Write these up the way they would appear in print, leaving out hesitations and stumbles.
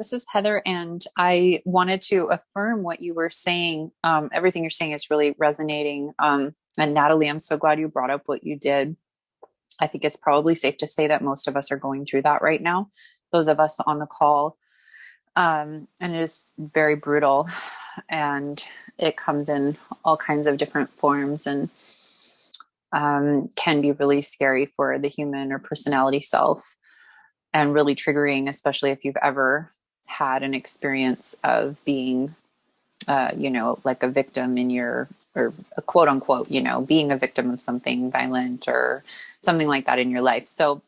This is Heather, and I wanted to affirm what you were saying. Everything you're saying is really resonating. And Natalie, I'm so glad you brought up what you did. I think it's probably safe to say that most of us are going through that right now, those of us on the call. And it is very brutal, and it comes in all kinds of different forms and can be really scary for the human or personality self and really triggering, especially if you've ever had an experience of being, like a victim in your, or a quote unquote, being a victim of something violent or something like that in your life. So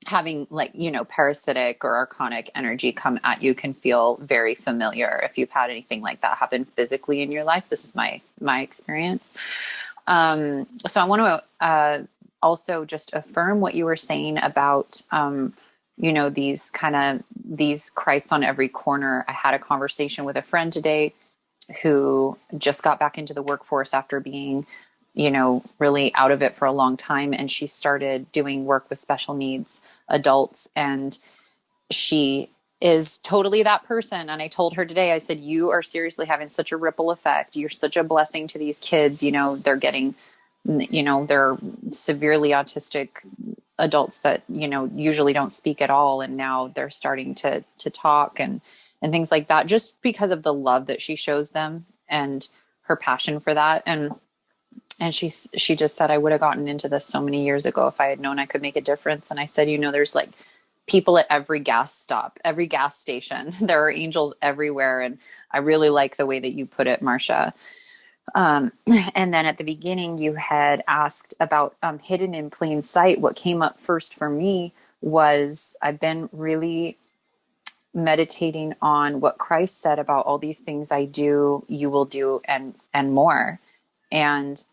having parasitic or archonic energy come at you can feel very familiar if you've had anything like that happen physically in your life. This is my experience. So I want to also just affirm what you were saying about, these Christs on every corner. I had a conversation with a friend today who just got back into the workforce after being, really out of it for a long time. And she started doing work with special needs adults. And she is totally that person. And I told her today, I said, you are seriously having such a ripple effect. You're such a blessing to these kids. They're getting, they're severely autistic adults that, usually don't speak at all. And now they're starting to talk and things like that, just because of the love that she shows them and her passion for that. And she just said, I would have gotten into this so many years ago if I had known I could make a difference. And I said, there's like people at every gas stop, every gas station. There are angels everywhere. And I really like the way that you put it, Marcia. And then at the beginning, you had asked about hidden in plain sight. What came up first for me was I've been really meditating on what Christ said about all these things I do, you will do, and more. And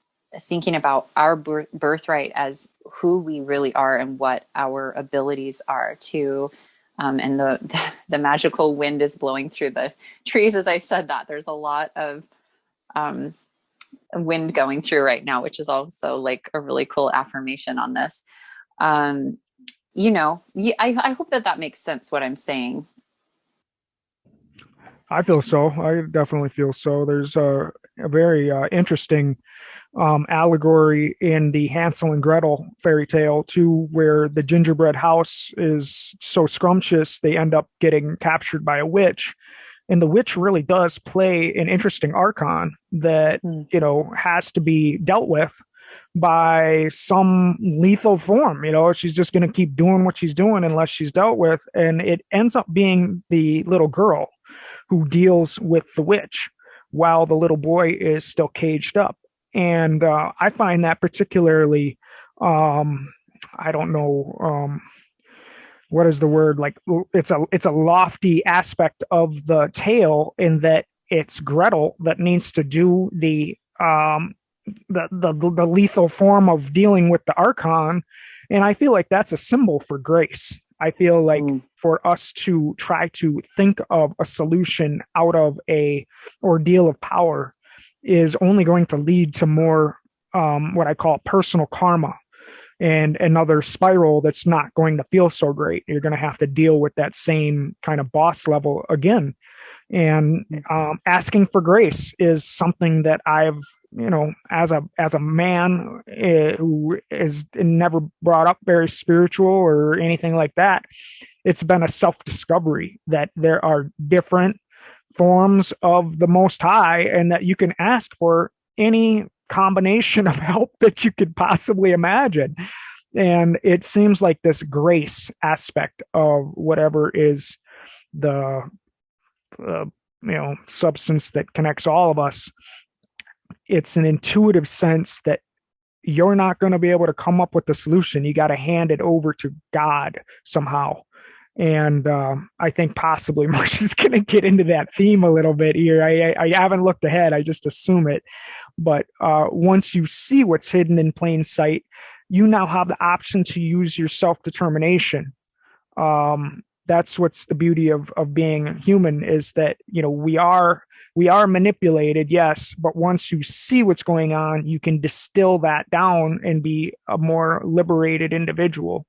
thinking about our birthright as who we really are and what our abilities are to, and the magical wind is blowing through the trees. As I said that, there's a lot of wind going through right now, which is also like a really cool affirmation on this. I hope that makes sense what I'm saying. I feel so. I definitely feel so. There's a very interesting allegory in the Hansel and Gretel fairy tale too, where the gingerbread house is so scrumptious they end up getting captured by a witch, and the witch really does play an interesting archon that has to be dealt with by some lethal form. She's just going to keep doing what she's doing unless she's dealt with, and it ends up being the little girl who deals with the witch while the little boy is still caged up. And I find that particularly, I don't know, what is the word? Like it's a lofty aspect of the tale in that it's Gretel that needs to do the lethal form of dealing with the Archon. And I feel like that's a symbol for grace. I feel like for us to try to think of a solution out of a ordeal of power is only going to lead to more what I call personal karma and another spiral that's not going to feel so great. You're going to have to deal with that same kind of boss level again. And asking for grace is something that I've, as a man who is never brought up very spiritual or anything like that, it's been a self-discovery that there are different forms of the Most High and that you can ask for any combination of help that you could possibly imagine. And it seems like this grace aspect of whatever is the substance that connects all of us, it's an intuitive sense that you're not going to be able to come up with the solution. You got to hand it over to God somehow. And I think possibly Marcia's going to get into that theme a little bit here. I haven't looked ahead. I just assume it. But once you see what's hidden in plain sight, you now have the option to use your self-determination. That's what's the beauty of being human, is that, we are manipulated, yes, but once you see what's going on, you can distill that down and be a more liberated individual.